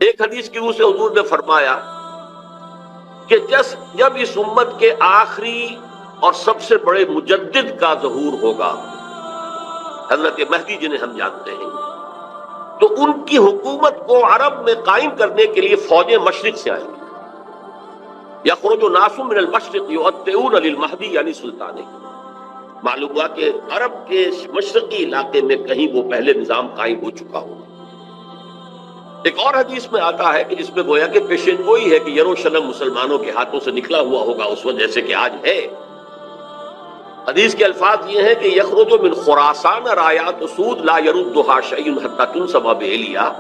ایک حدیث کی روح سے حضور نے فرمایا کہ جب اس امت کے آخری اور سب سے بڑے مجدد کا ظہور ہوگا، حضرت مہدی جنہیں ہم جانتے ہیں، تو ان کی حکومت کو عرب میں قائم کرنے کے لیے فوجیں مشرق سے آئیں گی۔ یخرج ناس من المشرق یؤطئون للمہدی یعنی سلطان۔ معلوم ہوا کہ عرب کے مشرقی علاقے میں کہیں وہ پہلے نظام قائم ہو چکا ہوگا۔ ایک اور حدیث میں آتا ہے کہ جس میں گویا کہ پیشین گوئی ہے کہ یروشلم مسلمانوں کے ہاتھوں سے نکلا ہوا ہوگا اس وقت، جیسے کہ آج ہے۔ حدیث کے الفاظ یہ ہیں کہ یخرج من خراسان رایات سود لا یردها شیء حتی تنصب بإیلیا،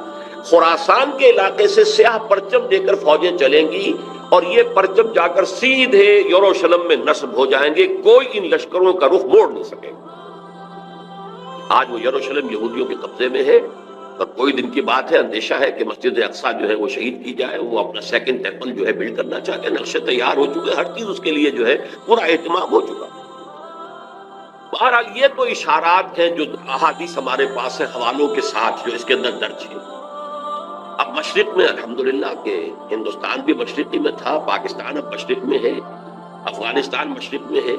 خراسان کے علاقے سے سیاہ پرچم دے کر فوجیں چلیں گی اور یہ پرچم جا کر سیدھے یروشلم میں نصب ہو جائیں گے، کوئی ان لشکروں کا رخ موڑ نہیں سکے گا۔ آج وہ یروشلم یہودیوں کے قبضے میں ہے، اور کوئی دن کی بات ہے، اندیشہ ہے کہ مسجد اقصیٰ جو ہے وہ شہید کی جائے، وہ اپنا سیکنڈ ٹیمپل جو ہے بلڈ کرنا چاہتے ہیں، نقشے تیار ہو چکے، ہر چیز اس کے لیے جو ہے پورا اہتمام ہو چکا۔ بہرحال یہ تو اشارات ہیں جو احادیث ہمارے پاس ہیں حوالوں کے ساتھ جو اس کے اندر درج ہیں۔ اب مشرق میں الحمدللہ کہ ہندوستان بھی مشرقی میں تھا، پاکستان اب مشرق میں ہے، افغانستان مشرق میں ہے۔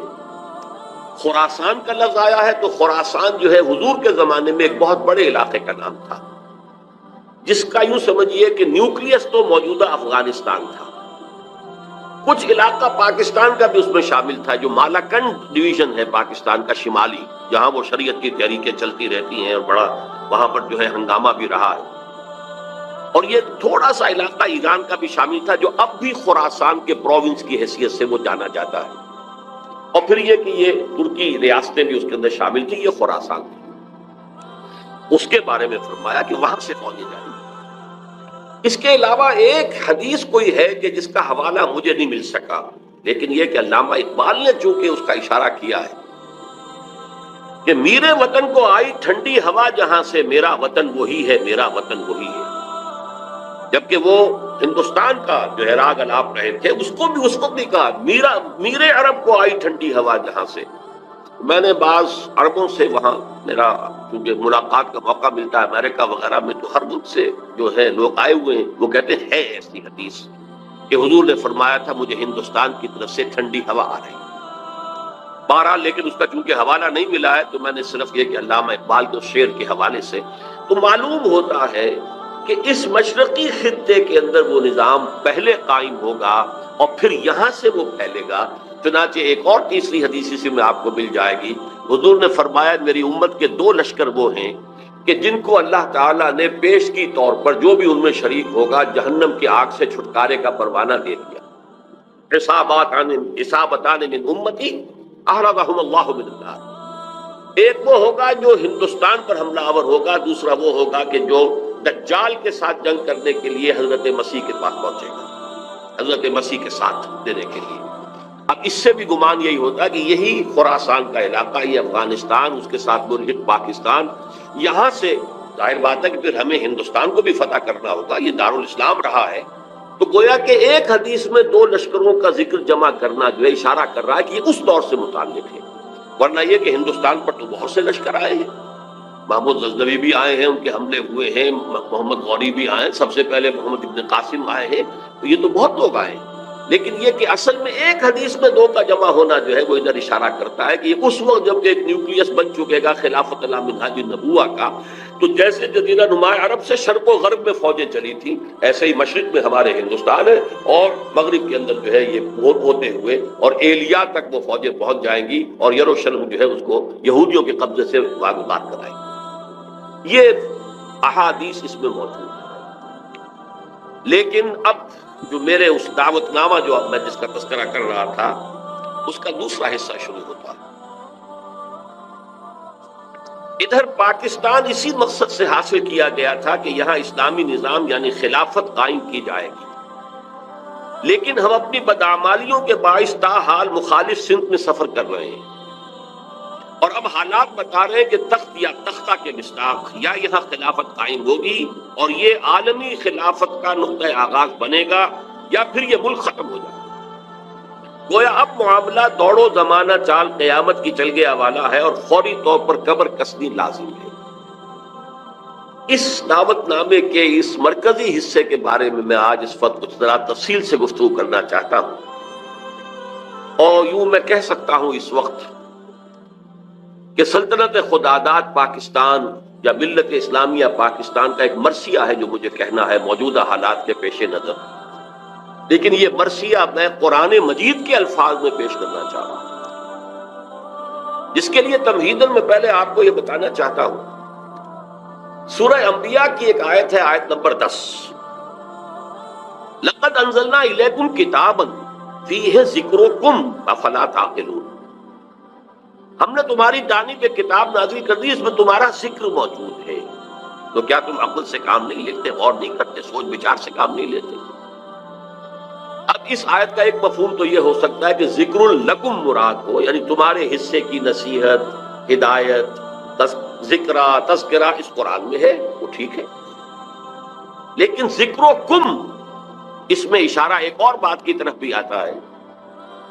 خراسان کا لفظ آیا ہے تو خراسان جو ہے حضور کے زمانے میں ایک بہت بڑے علاقے کا نام تھا، جس کا یوں سمجھیے کہ نیوکلیس تو موجودہ افغانستان تھا، کچھ علاقہ پاکستان کا بھی اس میں شامل تھا، جو مالاکنڈ ڈویژن ہے پاکستان کا شمالی، جہاں وہ شریعت کی تحریکیں چلتی رہتی ہیں اور بڑا وہاں پر جو ہے ہنگامہ بھی رہا ہے۔ اور یہ تھوڑا سا علاقہ ایران کا بھی شامل تھا، جو اب بھی خراسان کے پروونس کی حیثیت سے وہ جانا جاتا ہے۔ اور پھر یہ کہ یہ ترکی ریاستیں بھی اس کے اندر شامل تھی، یہ خراسان تھی۔ اس کے بارے میں فرمایا کہ وہاں سے فوجیں جائیں گی۔ اس کے علاوہ ایک حدیث کوئی ہے کہ جس کا حوالہ مجھے نہیں مل سکا، لیکن یہ کہ علامہ اقبال نے چونکہ اس کا اشارہ کیا ہے کہ میرے وطن کو آئی ٹھنڈی ہوا جہاں سے، میرا وطن وہی ہے، میرا وطن وہی ہے۔ جبکہ وہ ہندوستان کا جو ہے راگ الاپ رہے تھے، اس کو بھی اس وقت بھی کہا میرے عرب کو آئی ٹھنڈی ہوا جہاں سے۔ میں نے بعض عربوں سے وہاں میرا کیونکہ ملاقات کا موقع ملتا ہے امریکہ وغیرہ میں، تو ہر ملک سے جو ہے لوگ آئے ہوئے ہیں، وہ کہتے ہیں ہے ایسی حدیث کہ حضور نے فرمایا تھا مجھے ہندوستان کی طرف سے ٹھنڈی ہوا آ رہی۔ بہرحال لیکن اس کا چونکہ حوالہ نہیں ملا ہے تو میں نے صرف یہ کہ علامہ اقبال کے شعر کے حوالے سے تو معلوم ہوتا ہے کہ اس مشرقی خطے کے اندر وہ نظام پہلے قائم ہوگا اور پھر یہاں سے وہ پھیلے گا۔ چنانچہ ایک اور تیسری حدیث سے میں آپ کو مل جائے گی، حضور نے فرمایا میری امت کے دو لشکر وہ ہیں کہ جن کو اللہ تعالیٰ نے پیش کی طور پر جو بھی ان میں شریک ہوگا جہنم کی آگ سے چھٹکارے کا پروانہ دے دیا۔ عصابتان من امتی احرزهم اللہ من النار۔ ایک وہ ہوگا جو ہندوستان پر حملہ آور ہوگا، دوسرا وہ ہوگا کہ جو دجال کے ساتھ جنگ کرنے کے لیے حضرت مسیح کے پاس پہنچے گا، حضرت مسیح کے ساتھ دینے کے لیے۔ اب اس سے بھی گمان یہی ہوتا ہے کہ یہی خراسان کا علاقہ، یہ افغانستان، اس کے ساتھ ملحق پاکستان، یہاں سے ظاہر بات ہے کہ پھر ہمیں ہندوستان کو بھی فتح کرنا ہوگا، یہ دارالاسلام رہا ہے۔ تو گویا کہ ایک حدیث میں دو لشکروں کا ذکر جمع کرنا جو ہے اشارہ کر رہا ہے کہ یہ اس دور سے متعلق ہے، ورنہ یہ کہ ہندوستان پر تو بہت سے لشکر آئے ہیں، محمود غزنوی بھی آئے ہیں، ان کے حملے ہوئے ہیں، محمد غوری بھی آئے ہیں، سب سے پہلے محمد ابن قاسم آئے ہیں، تو یہ تو بہت لوگ آئے ہیں۔ لیکن یہ کہ اصل میں ایک حدیث میں دو کا جمع ہونا جو ہے وہ ادھر اشارہ کرتا ہے کہ یہ اس وقت جب ایک نیوکلیس بن چکے گا خلافت اللہ منہاج النبوہ کا، تو جیسے جزیرہ نما عرب سے شرق و غرب میں فوجیں چلی تھیں، ایسے ہی مشرق میں ہمارے ہندوستان ہے، اور مغرب کے اندر جو ہے یہ ہوتے ہوئے اور ایلیا تک وہ فوجیں پہنچ جائیں گی اور یروشلم جو ہے اس کو یہودیوں کے قبضے سے واگزار کرائیں گی۔ یہ احادیث اس میں موجود ہے۔ لیکن اب جو میرے اس دعوت نامہ جو اب میں جس کا تذکرہ کر رہا تھا اس کا دوسرا حصہ شروع ہوتا ہے۔ ادھر پاکستان اسی مقصد سے حاصل کیا گیا تھا کہ یہاں اسلامی نظام یعنی خلافت قائم کی جائے گی، لیکن ہم اپنی بدعمالیوں کے باعث تاحال مخالف سمت میں سفر کر رہے ہیں، اور اب حالات بتا رہے ہیں کہ تخت یا تختہ کے مصداق یا یہاں خلافت قائم ہوگی اور یہ عالمی خلافت کا نقطۂ آغاز بنے گا، یا پھر یہ ملک ختم ہو جائے گا۔ گویا اب معاملہ دوڑو زمانہ چال قیامت کی چل گیا والا ہے اور فوری طور پر قبر کسنی لازم ہے۔ اس دعوت نامے کے اس مرکزی حصے کے بارے میں آج اس وقت کچھ ذرا تفصیل سے گفتگو کرنا چاہتا ہوں، اور یوں میں کہہ سکتا ہوں اس وقت کہ سلطنت خداداد پاکستان یا ملت اسلامیہ پاکستان کا ایک مرثیہ ہے جو مجھے کہنا ہے موجودہ حالات کے پیش نظر، لیکن یہ مرثیہ میں قرآن مجید کے الفاظ میں پیش کرنا چاہ رہا ہوں، جس کے لیے تمہیداً میں پہلے آپ کو یہ بتانا چاہتا ہوں، سورہ انبیاء کی ایک آیت ہے، آیت نمبر 10، لقد انزلنا الیکم کتابا فیہ ذکرکم افلا تعقلون، ہم نے تمہاری جانب ایک کتاب نازل کر دی، اس میں تمہارا ذکر موجود ہے، تو کیا تم عقل سے کام نہیں لیتے، غور نہیں کرتے، سوچ بچار سے کام نہیں لیتے؟ اب اس آیت کا ایک مفہوم تو یہ ہو سکتا ہے کہ ذکر لکم مراد ہو، یعنی تمہارے حصے کی نصیحت، ہدایت، ذکرہ، تذکرہ اس قرآن میں ہے، وہ ٹھیک ہے، لیکن ذکر و کم اس میں اشارہ ایک اور بات کی طرف بھی آتا ہے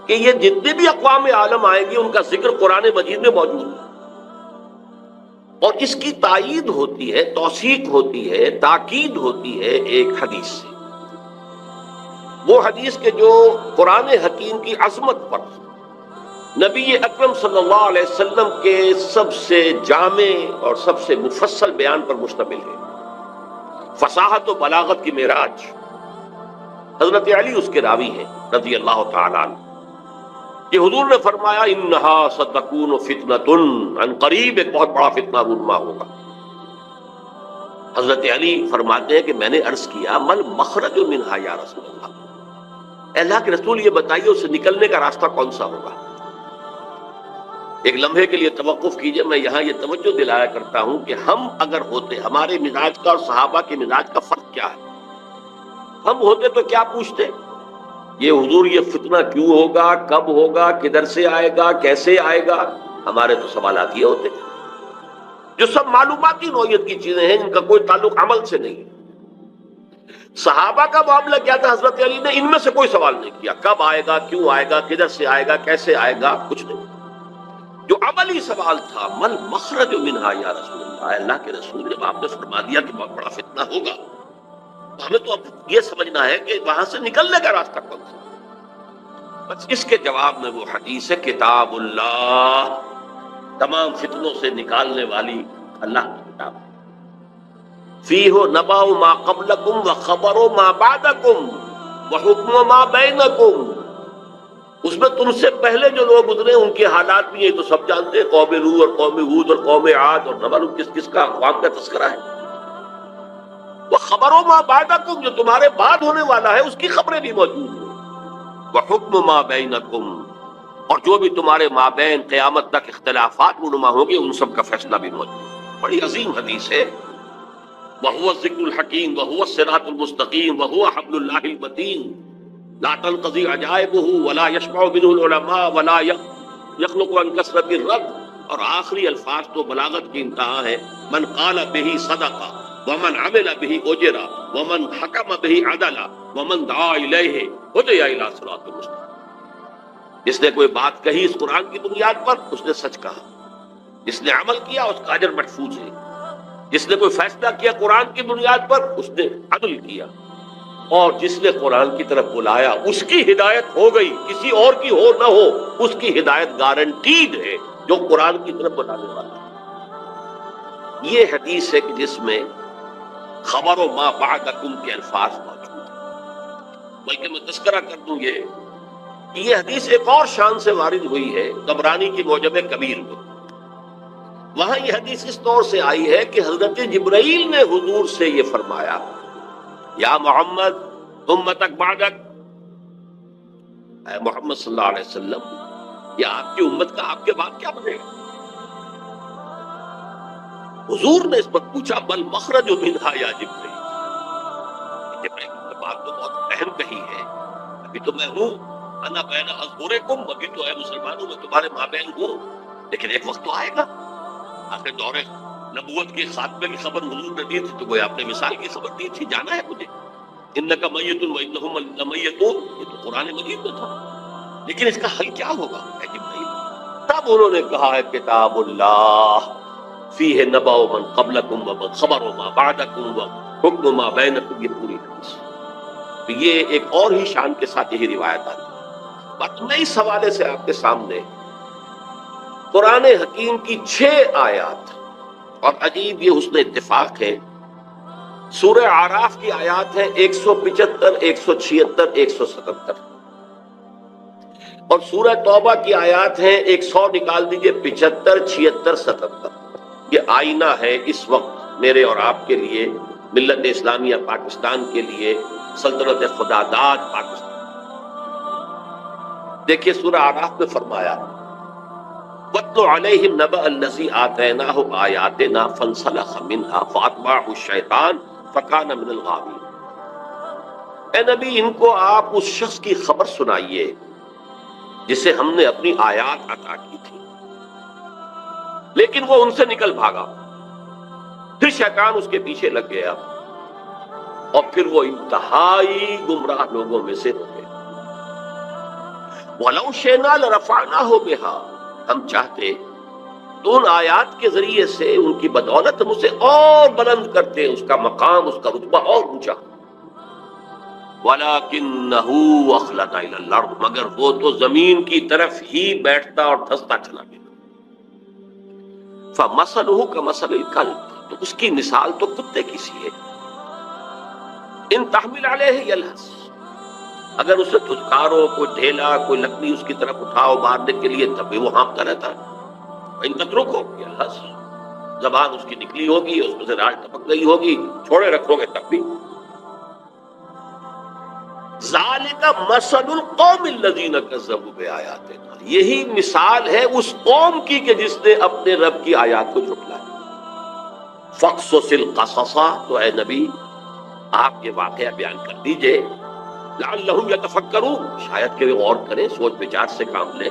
کہ یہ جتنے بھی اقوام عالم آئیں گی ان کا ذکر قرآن مجید میں موجود ہے، اور اس کی تائید ہوتی ہے، توثیق ہوتی ہے، تاکید ہوتی ہے ایک حدیث سے، وہ حدیث کے جو قرآن حکیم کی عظمت پر نبی اکرم صلی اللہ علیہ وسلم کے سب سے جامع اور سب سے مفصل بیان پر مشتمل ہے، فصاحت و بلاغت کی معراج۔ حضرت علی اس کے راوی ہیں رضی اللہ تعالیٰ عنہ، کہ حضور نے فرمایا انہا ستکون فتنۃ، عن قریب ایک بہت بڑا فتنہ رونما ہوگا۔ حضرت علی فرماتے ہیں کہ میں نے عرض کیا مل مخرج منہا یا رسول اللہ، اے اللہ کے رسول یہ بتائیے اس سے نکلنے کا راستہ کون سا ہوگا؟ ایک لمحے کے لیے توقف کیجئے، میں یہاں یہ توجہ دلایا کرتا ہوں کہ ہم اگر ہوتے، ہمارے مزاج کا اور صحابہ کے مزاج کا فرق کیا ہے؟ ہم ہوتے تو کیا پوچھتے؟ یہ حضور یہ فتنہ کیوں ہوگا، کب ہوگا، کدھر سے آئے گا، کیسے آئے گا؟ ہمارے تو سوالات یہ ہوتے جو سب معلوماتی نوعیت کی چیزیں ہیں، جن کا کوئی تعلق عمل سے نہیں۔ صحابہ کا معاملہ کیا تھا؟ حضرت علی نے ان میں سے کوئی سوال نہیں کیا، کب آئے گا، کیوں آئے گا، کدھر سے آئے گا، کیسے آئے گا، کچھ نہیں۔ جو عملی سوال تھا مل مخرج منہا یا رسول اللہ، اللہ کے رسول جب آپ نے فرما دیا کہ بہت بڑا فتنہ ہوگا تو ہمیں تو اب یہ سمجھنا ہے کہ وہاں سے نکلنے کا راستہ کون سا؟ بس اس کے جواب میں وہ حدیث ہے کتاب اللہ، تمام فتنوں سے نکالنے والی اللہ کی کتاب، فیہ نبأ ما قبلکم وخبر ما بعدکم وحکم ما بینکم، اس میں تم سے پہلے جو لوگ گزرے ان کے حالات بھی ہیں، تو سب جانتے ہیں، قوم نوح اور قوم ہود اور قوم عاد اور نمر، کس کس کا اقوام کا تذکرہ ہے۔ وخبر ما بعدکم، جو تمہارے بعد ہونے والا ہے اس کی خبریں بھی موجود ہیں، وحکم ما بینکم، اور جو بھی تمہارے مابین قیامت تک اختلافات رونما ہوں گے ان سب کا فیصلہ بھی موجود ہے۔ بڑی عظیم حدیث ہے، وَهُوَ الذِّكْرُ الْحَكِيمُ وَهُوَ الصِّرَاطُ الْمُسْتَقِيمُ وَهُوَ حَبْلُ اللَّهِ الْمَتِينُ لَا تَنْقَضِي عَجَائِبُهُ وَلَا يَشْبَعُ مِنْهُ الْعُلَمَاءُ وَلَا يَخْلُقُ عَنْ كَثْرَةِ الرَّدِّ، اور آخری الفاظ تو بلاغت کی انتہا ہے، من قال به صدق ومن عمل به اجر ومن حکم به عدل ومن دعا الیہ ہدی الی صراط مستقیم۔ جس نے کوئی بات کہی اس قرآن کی بنیاد پر اس نے سچ کہا، جس نے عمل کیا اس کا اجر محفوظ ہے، جس نے کوئی فیصلہ کیا قرآن کی بنیاد پر اس نے عدل کیا، اور جس نے قرآن کی طرف بلایا اس کی ہدایت ہو گئی، کسی اور کی ہو نہ ہو اس کی ہدایت گارنٹیڈ ہے جو قرآن کی طرف بلانے والا ہے۔ یہ حدیث ہے کہ جس میں خبر و ما بعدکم کے الفاظ موجود ہیں، بلکہ میں تذکرہ کر دوں یہ حدیث ایک اور شان سے وارد ہوئی ہے طبرانی کی معجم کبیر میں، وہاں یہ حدیث اس طور سے آئی ہے کہ حضرت جبرائیل نے حضور سے یہ فرمایا یا محمد امتک بعدک، اے محمد صلی اللہ علیہ وسلم یہ آپ کی امت کا آپ کے بعد کیا بنے گا؟ حضور نے اس پر پوچھا بل مخرج منہا یا جبرائیل، جبرائیل کی بات تو بہت اہم کہی ہے، ابھی تو میں ہوں انا بین اظہرکم، ابھی تو اے مسلمانوں میں تمہارے مابین ہوں، لیکن ایک وقت تو آئے گا، آخر دور نبوت کے خاتمے کی خبر حضور نے دی تھی تو کوئی آپ نے مثال کی خبر دی تھی، جانا ہے مجھے، انک میت وانہم لمیتون، یہ تو قرآن مجید میں تھا، لیکن اس کا حل کیا ہوگا اے جبرائیل؟ تب انہوں نے کہا ہے کتاب اللہ، فیہ نبأ من قبلکم ومن خبر ما بعدکم وحکم ما بینکم، یہ پوری حدیث۔ تو یہ ایک اور ہی شان کے ساتھ یہی روایت آتی ہے۔ بات میں اس حوالے سے آپ کے سامنے قرآن حکیم کی 6 آیات، اور عجیب یہ حسن اتفاق ہے، سورہ اعراف کی آیات ہیں 175، 176، 177، اور سورہ توبہ کی آیات ہیں 100 نکال دیجئے، 75، 76، 77۔ یہ آئینہ ہے اس وقت میرے اور آپ کے لیے، ملت اسلامیہ پاکستان کے لیے، سلطنت خدا داد پاکستان۔ دیکھیے سورہ اعراف میں فرمایا وَاتْلُ عَلَيْهِمْ نَبَأَ الَّذِي آتَيْنَاهُ آيَاتِنَا فَانسَلَخَ مِنْهَا فَأَتْبَعَهُ الشَّيْطَانُ فَكَانَ مِنَ الْغَاوِينَ۔ اے نبی ان کو آپ اس شخص کی خبر سنائیے جسے ہم نے اپنی آیات عطا کی تھی، لیکن وہ ان سے نکل بھاگا، پھر شیطان اس کے پیچھے لگ گیا، اور پھر وہ انتہائی گمراہ لوگوں میں سے ہو گئے۔ وَلَوْ شِئْنَا لَرَفَعْنَاهُ بِهَا، ہم چاہتے تو ان آیات کے ذریعے سے، ان کی بدولت ہم اسے اور بلند کرتے، اس کا مقام، اس کا رتبہ اور اونچا۔ وَلَكِنَّهُ أَخْلَدَ إِلَى الْأَرْضِ، مگر وہ تو زمین کی طرف ہی بیٹھتا اور دھستا چلا گیا۔ فَمَثَلُهُ كَمَثَلِ الْكَلْبِ، تو اس کی مثال تو کتے کی سی ہے۔ إِن تَحْمِلْ عَلَيْهِ يَلْهَثْ، اگر اسے دھتکارو، کوئی ڈھیلا، کوئی لکڑی اس کی طرف اٹھاؤ مارنے کے لیے، تب بھی وہ ہانپتا رہتا ہے۔ ان تترکو یلہث، زبان اس کی نکلی ہوگی، اس میں سے راج ٹپک گئی ہوگی، چھوڑے رکھو گے تب بھی۔ ذالک مثل القوم الذین کذبوا بآیاتنا، یہی مثال ہے اس قوم کی کہ جس نے اپنے رب کی آیات کو جھٹلایا۔ فاقصص القصص، تو اے نبی آپ یہ واقعہ بیان کر دیجئے، لعلہم یتفکرون، شاید کہ وہ غور کریں، سوچ بچار سے کام لیں۔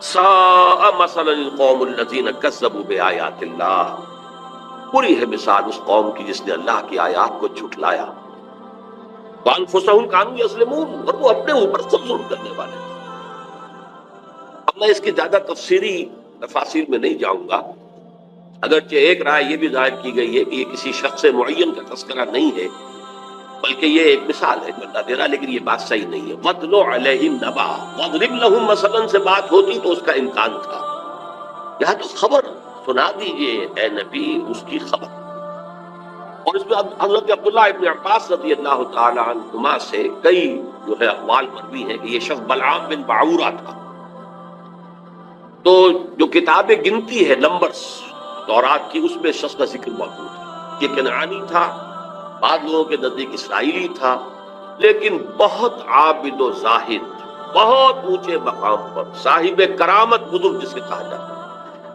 ساء مثلا القوم الذین کذبوا بآیات اللہ، بری ہے مثال اس قوم کی جس نے اللہ کی آیات کو جھٹلایا۔ وانفسہم کانوا یظلمون، اور وہ اپنے اوپر خود ظلم کرنے والے تھے۔ اب میں اس کی زیادہ تفصیلی تفاصیل میں نہیں جاؤں گا، اگرچہ ایک رائے یہ بھی ظاہر کی گئی ہے کہ یہ کسی شخص معین کا تذکرہ نہیں ہے، بلکہ یہ ایک مثال ہے جو اللہ دے رہا، لیکن یہ بات صحیح نہیں ہے۔ وَاتْلُ عَلَيْهِمْ نَبَأَ، وَاضْرِبْ لَهُم مَثَلًا سے بات ہوتی تو اس کا امکان تھا، یہاں تو خبر سنا دیجئے اے نبی اس کی خبر۔ اور اس میں حضرت عبداللہ ابن عباس رضی اللہ تعالی عنہما سے کئی جو ہے اقوال پر بھی ہیں کہ یہ شخص بلعام بن باعورہ تھا۔ تو جو کتاب گنتی ہے نمبرز تورات کی، اس میں شخص کا ذکر موجود ہے۔ یہ کنعانی تھا، بعض لوگوں کے نزدیک اسرائیلی تھا، لیکن بہت عابد و زاہد، بہت اونچے مقام پر، صاحب کرامت، بزرگ جسے کہا جاتا ہے۔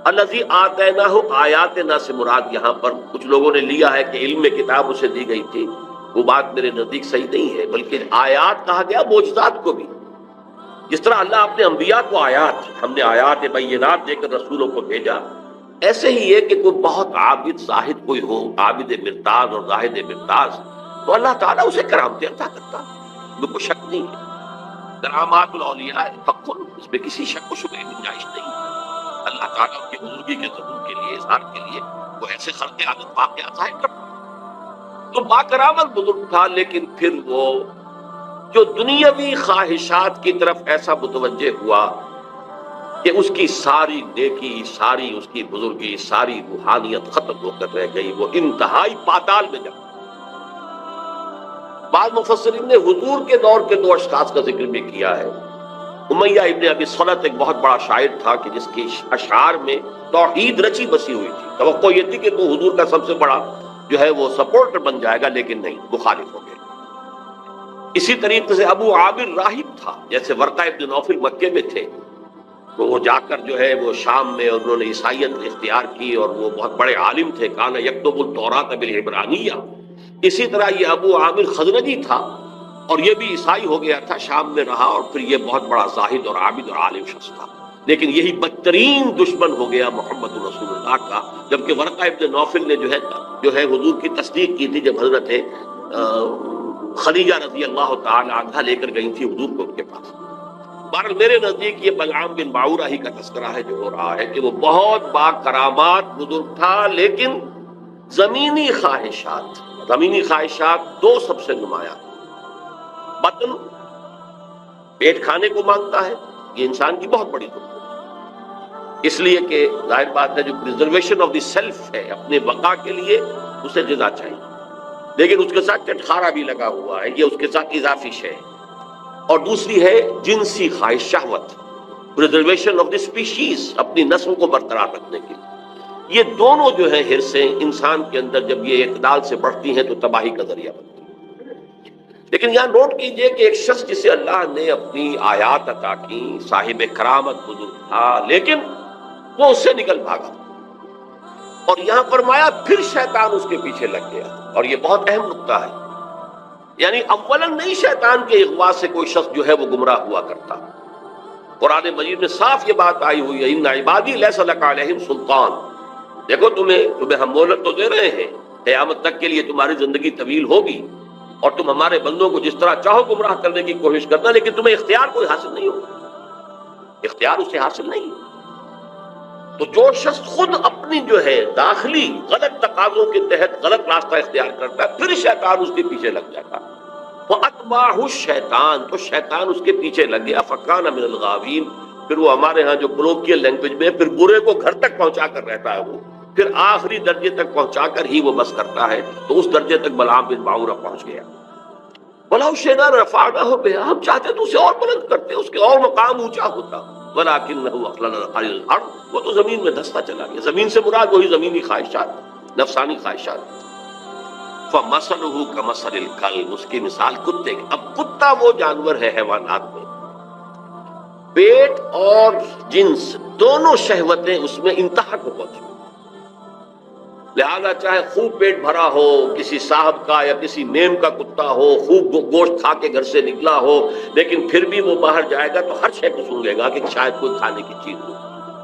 الذی آتیناہ آیاتنا سے مراد یہاں پر کچھ لوگوں نے لیا ہے کہ علم کتاب اسے دی گئی تھی، وہ بات میرے نزدیک صحیح نہیں ہے، بلکہ آیات کہا گیا معجزات کو بھی۔ جس طرح اللہ اپنے انبیاء کو آیات، ہم نے آیات بینات دے کر رسولوں کو بھیجا، ایسے ہی ہے کہ کوئی بہت عابد زاہد کوئی ہو، عابد مرتاز اور زاہد مرتاز، تو اللہ تعالیٰ اسے کرامتیں عطا کرتا، میں کوئی شک نہیں ہے۔ کرامات الاولیاء حق، اس میں کسی شک و شبہ گنجائش نہیں۔ اللہ تعالیٰ کی بزرگی کے ظہور کے لیے، اظہار کے لیے وہ ایسے خلق عادت واقعات ظاہر کرتا۔ تو با کرامت بزرگ تھا، لیکن پھر وہ جو دنیاوی خواہشات کی طرف ایسا متوجہ ہوا کہ اس کی ساری نیکی، ساری اس کی بزرگی، ساری روحانیت ختم ہو کر رہ گئی، وہ انتہائی پاتال میں جا۔ بعض مفسرین نے حضور کے دور کے 2 اشخاص کا ذکر بھی کیا ہے۔ امیہ ابن ابی صلت ایک بہت بڑا شاعر تھا کہ جس کی اشعار میں توحید رچی بسی ہوئی تھی، توقع یہ تھی کہ تو حضور کا سب سے بڑا جو ہے وہ سپورٹر بن جائے گا، لیکن نہیں، مخالف ہو گئے۔ اسی طریقے سے ابو عامر راہب تھا، جیسے ورقہ ابن نوفل مکے میں تھے، تو وہ جا کر جو ہے وہ شام میں انہوں نے عیسائیت اختیار کی، اور وہ بہت بڑے عالم تھے، کان یکتب التوراۃ بالعبرانیہ۔ اسی طرح یہ ابو عامر خزرجی تھا، اور یہ بھی عیسائی ہو گیا تھا، شام میں رہا، اور پھر یہ بہت بڑا زاہد اور عابد اور عالم شخص تھا، لیکن یہی بدترین دشمن ہو گیا محمد رسول اللہ کا، جبکہ ورقہ ابن نوفل نے جو ہے حضور کی تصدیق کی تھی، جب حضرت خدیجہ رضی اللہ تعالی عنہا لے کر گئی تھی حضور کو ان کے پاس۔ بہرحال میرے نزدیک یہ بلعام بن باعورہ ہی کا تذکرہ ہے جو ہو رہا ہے کہ وہ بہت با کرامات بزرگ تھا، لیکن زمینی خواہشات دو سب سے نمایاں، بطن پیٹ کھانے کو مانگتا ہے، یہ انسان کی بہت بڑی ضرورت ہے، اس لیے کہ ظاہر بات ہے جو پریزرویشن آف دی سیلف ہے، اپنے بقا کے لیے اسے غذا چاہیے، لیکن اس کے ساتھ چٹخارا بھی لگا ہوا ہے، یہ اس کے ساتھ اضافی شے ہے۔ اور دوسری ہے جنسی خواہش، شہوت، پریزرویشن آف دی اسپیشیز، اپنی نسل کو برقرار رکھنے کے لیے۔ یہ دونوں جو ہیں حرصیں انسان کے اندر جب یہ اعتدال سے بڑھتی ہیں تو تباہی کا ذریعہ بنتی ہیں۔ لیکن یہاں نوٹ کیجئے کہ ایک شخص جسے اللہ نے اپنی آیات عطا کی، صاحب کرامت بزرگ تھا، لیکن وہ اس سے نکل بھاگا، اور یہاں فرمایا پھر شیطان اس کے پیچھے لگ گیا، اور یہ بہت اہم نقطہ ہے، یعنی اولاً نہیں شیطان کے اغوا سے کوئی شخص جو ہے وہ گمراہ ہوا کرتا۔ قرآن مجید میں صاف یہ بات آئی ہوئی ہے، ان عبادی لیس لک علیہم سلطان، دیکھو تمہیں ہم مہلت تو دے رہے ہیں، قیامت تک کے لیے تمہاری زندگی طویل ہوگی، اور تم ہمارے بندوں کو جس طرح چاہو گمراہ کرنے کی کوشش کرنا، لیکن تمہیں اختیار کوئی حاصل نہیں ہوگا، اختیار اسے حاصل نہیں۔ تو جو شخص خود اپنی جو ہے داخلی غلط تقاضوں کے تحت غلط راستہ اختیار کرتا ہے، پھر شیطان اس کے پیچھے لگ جاتا، فَأَتْبَعَهُ الشَّيْطَانُ، تو شیطان اس کے پیچھے لگ گیا، فَكَانَ مِنَ الْغَاوِينَ، پھر وہ ہمارے ہاں جو کولوکیل لینگویج میں پھر برے کو گھر تک پہنچا کر رہتا ہے، وہ پھر آخری درجے تک پہنچا کر ہی وہ بس کرتا ہے، تو اس درجے تک بلعام بن باعورہ پہنچ گیا۔ وَلَوْ شِئْنَا لَرَفَعْنَاهُ بِهَا، ہم چاہتے تو اسے اور بلند کرتے، اس کے اور مقام اونچا ہوتا، وَلَكِنَّهُ أَخْلَدَ إِلَى الْأَرْضِ، وہ تو زمین میں دھستا چلا گیا۔ زمین سے مراد وہی زمینی خواہشات، نفسانی خواہشات۔ فَمَثَلُهُ كَمَثَلِ الْكَلْبِ، اس کی مثال کتے کی۔ اب کتا وہ جانور ہے حیوانات میں، پیٹ اور جنس دونوں شہوتیں اس میں انتہا کو پہنچی، لہذا چاہے خوب پیٹ بھرا ہو، کسی صاحب کا یا کسی میم کا کتا ہو، خوب گوشت کھا کے گھر سے نکلا ہو، لیکن پھر بھی وہ باہر جائے گا تو ہر شے کو سونگے گا کہ شاید کوئی کھانے کی چیز ہو،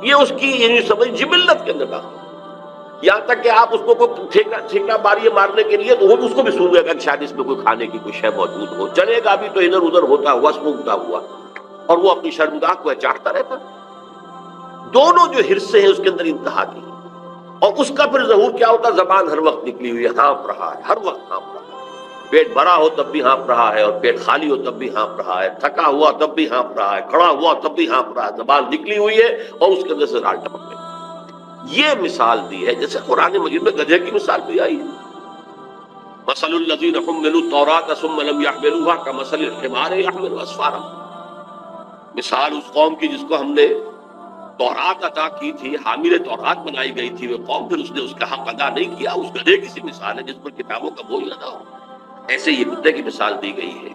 یہ اس کی یعنی سمجھ جبلت کے اندر داخل، یہاں تک کہ آپ اس کو کوئی ٹھیکا ماری مارنے کے لیے تو وہ اس کو بھی سونگے گا کہ شاید اس میں کوئی کھانے کی کوئی شے موجود ہو، چلے گا بھی تو ادھر ادھر ہوتا ہوا سونگتا ہوا، اور وہ اپنی شرمگاہ کو چاہتا رہتا۔ دونوں جو حرصے ہیں اس کے اندر انتہا کی، اور اس کا پھر ظہور کیا ہوتا، زبان ہر وقت نکلی ہوئی ہے، ہانپ رہا ہے، ہر وقت ہانپ رہا ہے، پیٹ بھرا ہو تب بھی ہانپ رہا ہے، اور پیٹ خالی ہو تب بھی ہانپ رہا ہے، تھکا ہوا تب بھی ہانپ رہا ہے، کھڑا ہوا تب بھی ہانپ رہا ہے، زبان نکلی ہوئی ہے اور اس کے اندر سے رال ٹپک گئی۔ یہ مثال دی ہے، جیسے قرآن مجید میں گدھے کی مثال بھی آئی ہے، مثل الذین حملوا التوراۃ ثم لم یحملوها کمثل الحمار یحمل اسفارا، مثال اس قوم کی جس کو ہم نے تورات عطا کی تھی، حامل تورات بنائی گئی تھی، وہ قوم پھر اس نے اس کا حق ادا نہیں کیا، اس گدھے کی سی مثال ہے جس پر کتابوں کا بوجھ لگا ہو، ایسے یہ کتے کی مثال دی گئی ہے۔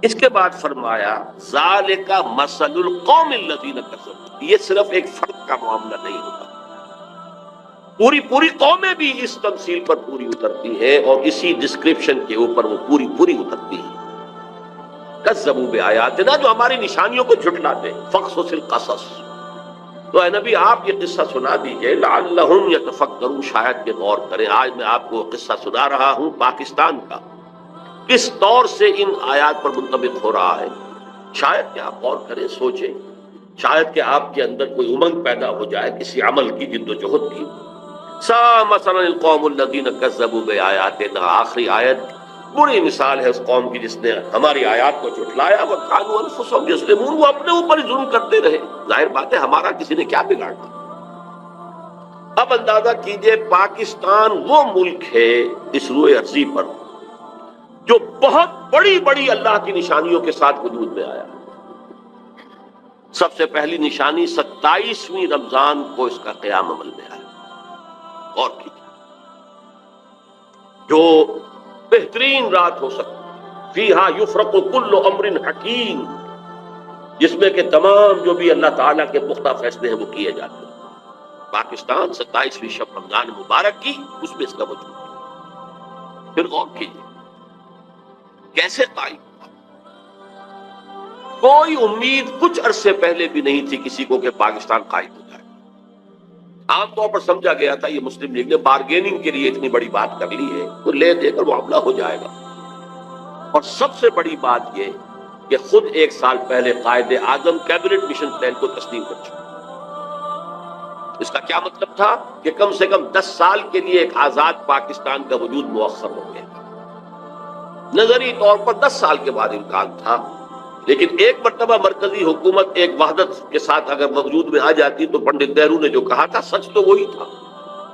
اس کے بعد فرمایا ذالک مثل القوم الذین کذبوا، یہ صرف ایک فرد کا معاملہ نہیں ہوتا، پوری قومیں بھی اس تمثیل پر پوری اترتی ہیں، اور اسی ڈسکرپشن کے اوپر وہ پوری اترتی ہیں۔ کذبوا بآیاتنا، جو ہماری نشانیوں کو جھٹلاتے ہیں، فقصص القصص، تو اے نبی آپ یہ قصہ سنا دیجئے، لعلہم یتفکرون، شاید کہ غور کریں۔ آج میں آپ کو قصہ سنا رہا ہوں پاکستان کا، کس طور سے ان آیات پر منطبق ہو رہا ہے، شاید کہ آپ غور کریں، سوچیں، شاید کہ آپ کے اندر کوئی امنگ پیدا ہو جائے کسی عمل کی، جد و جہد کی۔ سا مثلا القوم الذین کذبوا بآیاتنا، آخری آیت بری مثال ہے اس قوم کی جس نے ہماری آیات کو جھٹلایا، وَكَانُوا أَنفُسَهُمْ يَظْلِمُونَ، وہ اپنے اوپر ظلم کرتے رہے، ظاہر بات ہے ہمارا کسی نے کیا بگاڑنا۔ اب اندازہ کیجئے پاکستان وہ ملک ہے اس روئے ارضی پر جو بہت بڑی اللہ کی نشانیوں کے ساتھ وجود میں آیا۔ سب سے پہلی نشانی 27ویں رمضان کو اس کا قیام عمل میں آیا، غور کیجئے، جو بہترین رات ہو سکتی، فیہا یفرق کل امر حکیم، جس میں کہ تمام جو بھی اللہ تعالیٰ کے پختہ فیصلے ہیں وہ کیے جاتے ہیں۔ پاکستان 27ویں شب رمضان مبارک کی، اس میں اس کا وجود ہے۔ پھر غور کیجیے کیسے قائم ہوا، کوئی امید کچھ عرصے پہلے بھی نہیں تھی کسی کو کہ پاکستان قائم ہو جائے۔ عام طور پر سمجھا گیا تھا یہ مسلم لیگ نے بارگیننگ کے لیے اتنی بڑی بات کر لی ہے، تو لے دے کر معاملہ ہو جائے گا۔ اور سب سے بڑی بات یہ کہ خود 1 سال پہلے Quaid Azam cabinet mission plan کو تسلیم کر چکے۔ اس کا کیا مطلب تھا کہ کم سے کم 10 سال کے لیے ایک آزاد پاکستان کا وجود مؤخر ہو گیا۔ نظری طور پر 10 سال کے بعد امکان تھا، لیکن ایک مرتبہ مرکزی حکومت ایک وحدت کے ساتھ اگر وجود میں آ جاتی تو پنڈت نہرو نے جو کہا تھا سچ تو وہی تھا،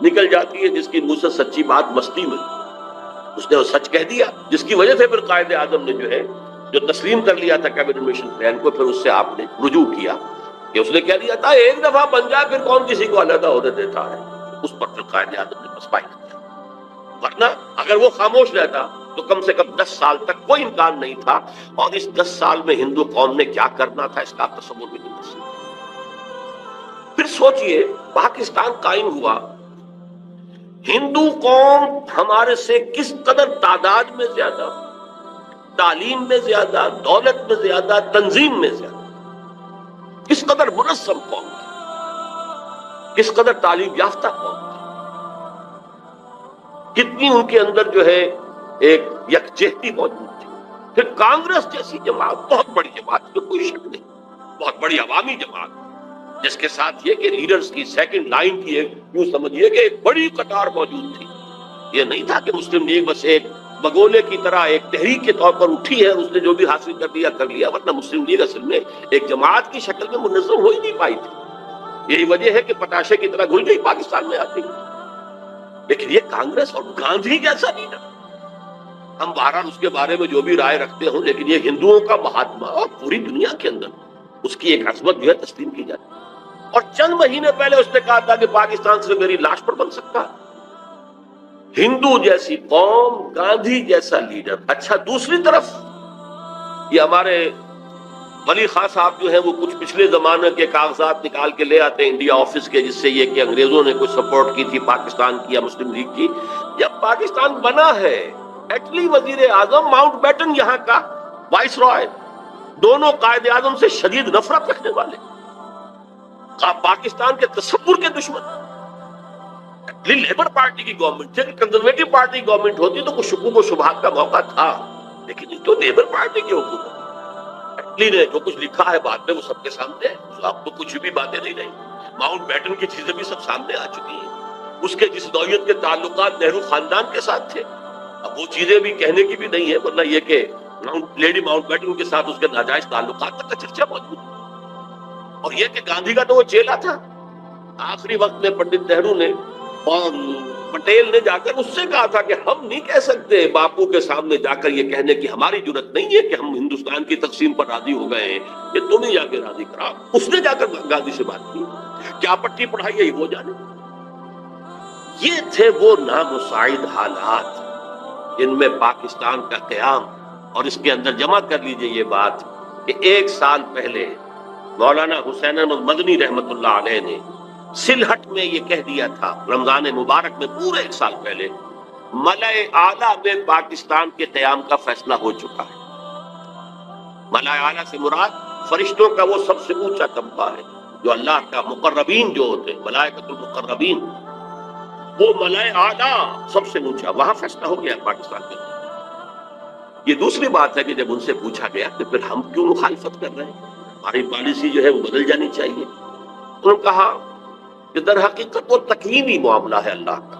نکل جاتی ہے جس کی منہ سے سچی بات مستی میں، اس نے وہ سچ کہہ دیا، جس کی وجہ سے پھر قائد اعظم نے جو تسلیم کر لیا تھا کیبنٹ مشن پلان کو، پھر اس سے آپ نے رجوع کیا کہ اس نے کہہ دیا تھا ایک دفعہ بن جائے پھر کون کسی کو علیحدہ عہدے دیتا ہے۔ اس پر پھر قائد اعظم نے پسپائی کیا، ورنہ اگر وہ خاموش رہتا تو کم سے کم 10 سال تک کوئی امکان نہیں تھا، اور اس 10 سال میں ہندو قوم نے کیا کرنا تھا اس کا تصور بھی نہیں تھا۔ پھر سوچئے پاکستان قائم ہوا، ہندو قوم ہمارے سے کس قدر تعداد میں زیادہ، تعلیم میں زیادہ، دولت میں زیادہ، تنظیم میں زیادہ، کس قدر منظم قوم تھی، کس قدر تعلیم یافتہ قوم تھی، کتنی ان کے اندر ایک یکجہتی موجود تھی۔ پھر کانگریس جیسی جماعت، بہت بڑی جماعت، میں کوئی شک نہیں، بہت بڑی عوامی جماعت، جس کے ساتھ یہ کہ لیڈرز کی سیکنڈ لائن کی یوں سمجھیے کہ ایک بڑی قطار موجود تھی۔ یہ نہیں تھا کہ مسلم لیگ بس ایک بگولے کی طرح ایک تحریک کے طور پر اٹھی ہے، اس نے جو بھی حاصل کر لیا، ورنہ مسلم لیگ اصل میں ایک جماعت کی شکل میں منظم ہو ہی نہیں پائی تھی۔ یہی وجہ ہے کہ پتاشے کی طرح گھل گئی پاکستان میں آتی۔ لیکن یہ کانگریس اور گاندھی جیسا لیڈر، ہم بہرحال اس کے بارے میں جو بھی رائے رکھتے ہوں، لیکن یہ ہندوؤں کا مہاتما اور پوری دنیا کے اندر اس کی ایک عظمت تسلیم کی جاتی ہے۔ اور چند مہینے پہلے اس نے کہا تھا کہ پاکستان سے میری لاش پر بن سکتا ہے۔ ہندو جیسی قوم، گاندھی جیسا لیڈر۔ اچھا، دوسری طرف یہ ہمارے ولی خان صاحب جو ہیں وہ کچھ پچھلے زمانے کے کاغذات نکال کے لے آتے ہیں انڈیا آفس کے، جس سے یہ کہ انگریزوں نے کچھ سپورٹ کی تھی پاکستان کی یا مسلم لیگ کی۔ جب پاکستان بنا ہے، ایٹلی وزیر اعظم ماؤنٹ بیٹن یہاں کا وائس رائے، دونوں قائد اعظم سے شدید نفرت رکھنے والے، پاکستان کے تصور کے دشمن۔ لیبر پارٹی کی گورنمنٹ تھی، کنزرویٹو پارٹی کی گورنمنٹ ہوتی تو کچھ شکوک و شبہات کا موقع تھا، لیکن یہ تو لیبر پارٹی کی حکومت۔ ایٹلی نے جو کچھ لکھا ہے بعد میں وہ سب کے سامنے ہے، اب تو کچھ بھی باتیں نہیں رہی۔ ماؤنٹ بیٹن کی چیزیں بھی سب سامنے آ چکی ہیں، اس کے جس نوعیت کے تعلقات نہرو خاندان کے ساتھ تھے، اب وہ چیزیں بھی کہنے کی بھی نہیں ہے، ورنہ یہ کہ لیڈی ماؤنٹ بیٹن کے ساتھ اس کے ناجائز تعلقات تک کا چرچا موجود ہے۔ اور یہ کہ گاندھی کا تو وہ چیلا تھا، آخری وقت میں پنڈت نہرو نے اور پٹیل نے جا کر اس سے کہا تھا کہ ہم نہیں کہہ سکتے باپو کے سامنے جا کر یہ کہنے کی ہماری جرت نہیں ہے کہ ہم ہندوستان کی تقسیم پر راضی ہو گئے ہیں، کہ تم ہی جا کے راضی کرا۔ اس نے جا کر گاندھی سے بات کی، کیا پٹی پڑھائی ہے وہ جانے۔ یہ تھے وہ نامساعد حالات جن میں پاکستان کا قیام، اور اس کے اندر جمع کر لیجئے یہ بات کہ 1 سال پہلے مولانا حسین احمد مدنی رحمت اللہ علیہ نے سلہٹ میں یہ کہہ دیا تھا، رمضان مبارک میں پورے 1 سال پہلے، ملأ اعلیٰ میں پاکستان کے قیام کا فیصلہ ہو چکا ہے۔ ملأ اعلیٰ سے مراد فرشتوں کا وہ سب سے اونچا طبقہ ہے، جو اللہ کا مقربین جو ہوتے ہیں، ملائکۃ المقربین، وہ ملأ اعلیٰ سب سے اونچا، وہاں فیصلہ ہو گیا پاکستان کے اندر۔ یہ دوسری بات ہے کہ جب ان سے پوچھا گیا کہ پھر ہم کیوں مخالفت کر رہے ہیں، ہماری پالیسی جو ہے وہ بدل جانی چاہیے، انہوں نے کہا کہ در حقیقت وہ تکوینی معاملہ ہے اللہ کا،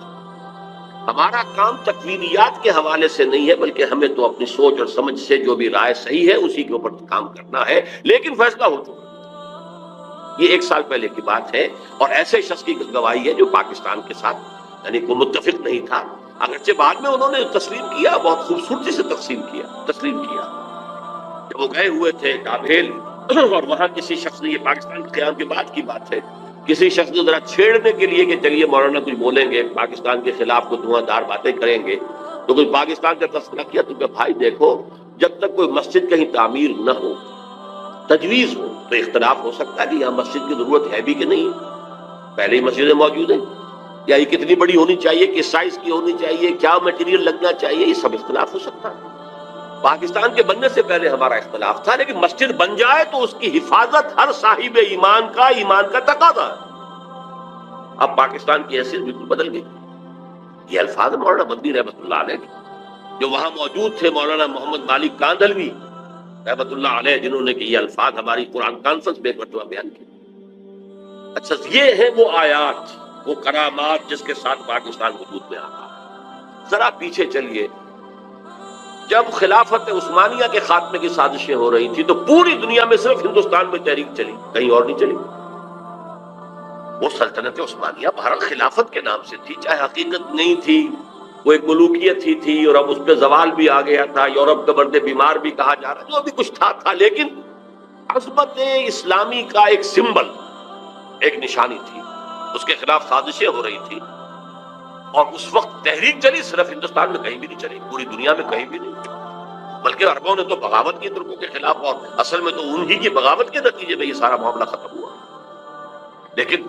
ہمارا کام تکوینیات کے حوالے سے نہیں ہے، بلکہ ہمیں تو اپنی سوچ اور سمجھ سے جو بھی رائے صحیح ہے اسی کے اوپر کام کرنا ہے، لیکن فیصلہ ہو چکا۔ یہ 1 سال پہلے کی بات ہے، اور ایسے شخص کی گواہی ہے جو پاکستان کے ساتھ یعنی کوئی متفق نہیں تھا، اگرچہ بعد میں انہوں نے تسلیم کیا، بہت خوبصورتی سے تسلیم کیا۔ جب وہ گئے ہوئے تھے کابل، اور وہاں کسی شخص نے، یہ پاکستان کے قیام کے بعد کی بات ہے، کسی شخص نے ذرا چھیڑنے کے لیے کہ چلیے مولانا کچھ بولیں گے پاکستان کے خلاف، کو دھواں دار باتیں کریں گے، تو کچھ پاکستان کا تذکرہ کیا، تو کہ بھائی دیکھو، جب تک کوئی مسجد کہیں تعمیر نہ ہو، تجویز ہو، تو اختلاف ہو سکتا ہے کہ یہاں مسجد کی ضرورت ہے بھی کہ نہیں، پہلے ہی مسجدیں موجود ہیں، یا یہ کتنی بڑی ہونی چاہیے، کس سائز کی ہونی چاہیے، کیا میٹیریل لگنا چاہیے، یہ سب اختلاف ہو سکتا ہے۔ پاکستان کے بننے سے پہلے ہمارا اختلاف تھا، لیکن مسجد بن جائے تو اس کی حفاظت ہر صاحب ایمان کا تقاضا ہے۔ اب پاکستان کی حیثیت بالکل بدل گئی۔ یہ الفاظ مولانا مدنی رحمت اللہ علیہ جو وہاں موجود تھے، مولانا محمد مالک کاندھلوی، رحمت اللہ علیہ، جنہوں نے کہ یہ الفاظ ہماری قرآن کانفرنس میں ایک مرتبہ بیان کیے۔ اچھا، یہ ہیں وہ آیات، وہ کرامات جس کے ساتھ پاکستان وجود میں آتا ہے۔ ذرا پیچھے چلیے، جب خلافت عثمانیہ کے خاتمے کی سازشیں ہو رہی تھی تو پوری دنیا میں صرف ہندوستان میں تحریک چلی، کہیں اور نہیں چلی۔ وہ سلطنت عثمانیہ بہرحال خلافت کے نام سے تھی، چاہے حقیقت نہیں تھی، وہ ایک ملوکیت ہی تھی، اور اب اس پہ زوال بھی آ گیا تھا، یورپ کا مرد بیمار بھی کہا جا رہا، جو بھی کچھ تھا، لیکن عظمت اسلامی کا ایک سمبل، ایک نشانی تھی، اس کے خلاف سازشیں ہو رہی تھی، اور اس وقت تحریک چلی، صرف ہندوستان میں کہیں بھی نہیں چلی، پوری دنیا میں کہیں بھی نہیں، بلکہ عربوں نے تو بغاوت کی ترکوں کے خلاف، اور اصل میں تو انہی کی بغاوت کے نتیجے میں یہ سارا معاملہ ختم ہوا۔ لیکن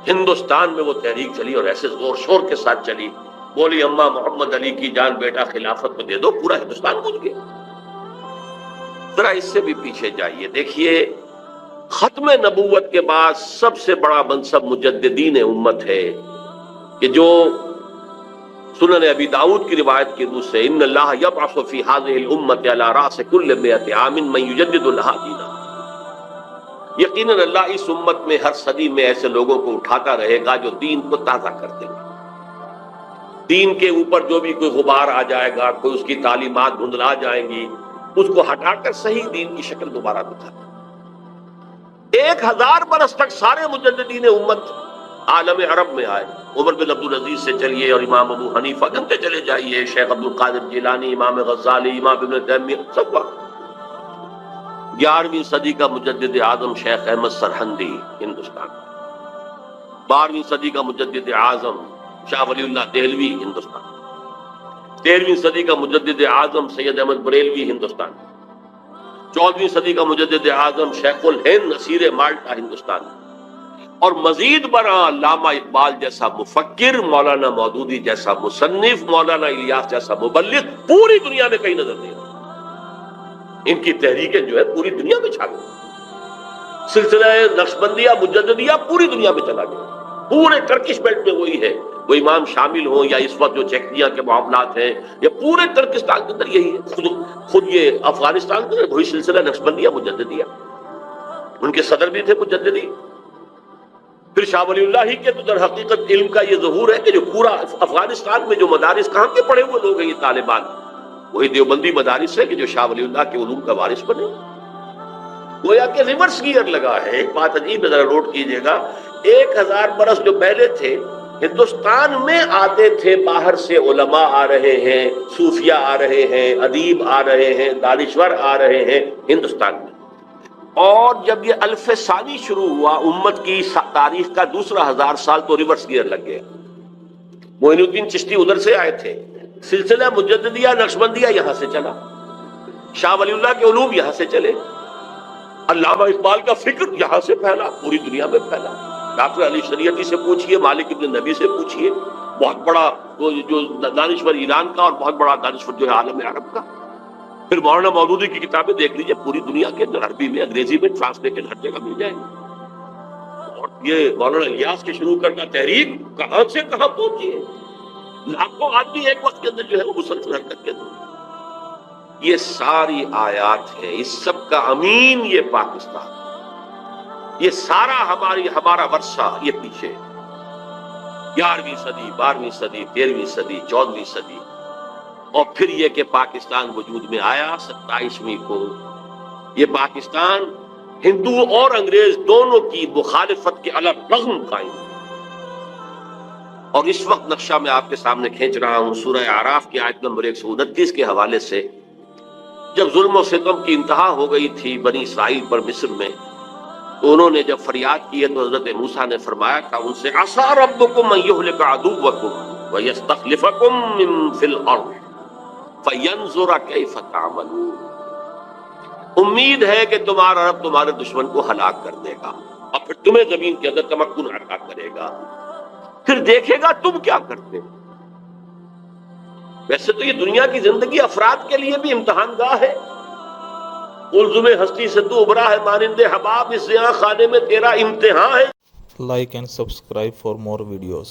ہندوستان میں وہ تحریک چلی، اور ایسے زور شور کے ساتھ چلی، بولی اماں محمد علی کی جان بیٹا خلافت میں دے دو، پورا ہندوستان گونج گیا۔ ذرا اس سے بھی پیچھے جائیے، دیکھیے ختم نبوت کے بعد سب سے بڑا منصب مجددین امت ہے، کہ جو سنن ابی داؤد کی روایت کی روح سے ان اللہ یبعث فی هذه الامه علی راس کل 100 عام من یجدد لها دینہا، یقیناً اللہ اس امت میں ہر صدی میں ایسے لوگوں کو اٹھاتا رہے گا جو دین کو تازہ کر دیں گے، دین کے اوپر جو بھی کوئی غبار آ جائے گا، کوئی اس کی تعلیمات دھندلا جائیں گی، اس کو ہٹا کر صحیح دین کی شکل دوبارہ دکھا دیں۔ 1000 برس تک سارے مجددین امت عالم عرب میں آئے، عمر بن عبدالعزیز سے چلیے اور امام ابو حنیفہ گنتے چلے جائیے، شیخ عبد القادر جیلانی، امام غزالی، امام ابن تیمیہ، سب وقت 11ویں صدی کا مجدد اعظم شیخ احمد سرہندی ہندوستان، 12ویں صدی کا مجدد اعظم شاہ ولی اللہ دہلوی ہندوستان، 13ویں صدی کا مجدد اعظم سید احمد بریلوی ہندوستان، 14ویں صدی کا مجدد اعظم شیخ الہند نصیر مالٹا ہندوستان، اور مزید برآں علامہ اقبال جیسا مفکر، مولانا مودودی جیسا مصنف، مولانا الیاس جیسا مبلغ پوری دنیا میں کہیں نظر نہیں آتے۔ ان کی تحریکیں جو ہے پوری دنیا میں چھا گئی، سلسلہ نقشبندیہ مجددیہ پوری دنیا میں چلا گیا، پورے ٹرکش بیلٹ میں وہی ہے، وہ امام شامل ہوں یا اس وقت جو چیچنیا کے معاملات ہیں، یا پورے ترکستان کے اندر یہی ہے، خود یہ افغانستان کے وہی سلسلہ نقشبندیہ مجددیہ، ان کے صدر بھی تھے مجددی۔ پھر شاہ ولی اللہ ہی کے تو در حقیقت علم کا یہ ظہور ہے کہ جو پورا افغانستان میں جو مدارس کہاں کے پڑھے ہوئے لوگ ہیں یہ طالبان، وہی دیوبندی مدارس ہے کہ جو شاہ ولی اللہ کے علوم کا وارث بنے، گویا کہ ریورس گیئر لگا ہے۔ ایک بات عجیب ہے، ذرا نوٹ کیجئے گا، 1000 برس جو پہلے تھے ہندوستان میں آتے تھے، باہر سے علماء آ رہے ہیں، صوفیاء آ رہے ہیں، ادیب آ رہے ہیں، دانشور آ رہے ہیں ہندوستان میں، اور جب یہ الف ثانی شروع ہوا امت کی تاریخ کا دوسرا 1000 سال، تو ریورس گیئر لگ گیا۔ معین الدین چشتی ادھر سے آئے تھے، سلسلہ مجددیہ نقشبندیہ یہاں سے چلا، شاہ ولی اللہ کے علوم یہاں سے چلے، علامہ اقبال کا فکر یہاں سے پھیلا، پوری دنیا میں پھیلا۔ ڈاکٹر علی شریعتی سے پوچھئے، مالک ابن نبی سے پوچھئے، بہت بڑا جو دانشور ایران کا اور بہت بڑا دانشور جو ہے عالم عرب کا۔ پھر مولانا مودودی کی کتابیں دیکھ لیجئے، پوری دنیا کے اندر عربی میں، انگریزی میں ٹرانسلیٹڈ ہر جگہ مل جائیں گے۔ اور یہ مولانا الیاس کے شروع کرنا تحریک کہاں سے کہاں پہنچی ہے، لاکھوں آدمی ایک وقت کے اندر جو ہے وہ مسلسل حرکت کے اندر۔ یہ ساری آیات ہے، اس سب کا امین یہ پاکستان، یہ سارا ہمارا ورثہ یہ پیچھے 11ویں صدی، 12ویں صدی، 13ویں صدی، 14ویں صدی، اور پھر یہ کہ پاکستان وجود میں آیا 27ویں کو۔ یہ پاکستان ہندو اور انگریز دونوں کی مخالفت کے الگ رغم قائم، اور اس وقت نقشہ میں آپ کے سامنے کھینچ رہا ہوں سورہ اعراف کی آیت نمبر 129 کے حوالے سے۔ جب ظلم و ستم کی انتہا ہو گئی تھی بنی اسرائیل پر مصر میں، تو انہوں نے جب فریاد کی ہے تو حضرت موسیٰ نے فرمایا تھا ان سے، عَسَىٰ رَبُّكُمْ أَن يُهْلِكَ عَدُوَّكُمْ وَيَسْتَخْلِفَكُمْ فِي الْأَرْضِ فَيَنظُرَ كَيْفَ تَعْمَلُونَ۔ امید ہے کہ تمہارا رب تمہارے دشمن کو ہلاک کر دے گا اور پھر تمہیں زمین کے اندر تمکن عطا کرے گا، پھر دیکھے گا تم کیا کرتے ہو۔ ویسے تو یہ دنیا کی زندگی افراد کے لیے بھی امتحان گاہ ہے۔ قلزم ہستی سے تو ابھرا ہے مانند حباب، اس یہاں خانے میں تیرا امتحان ہے۔ Like and subscribe for more videos.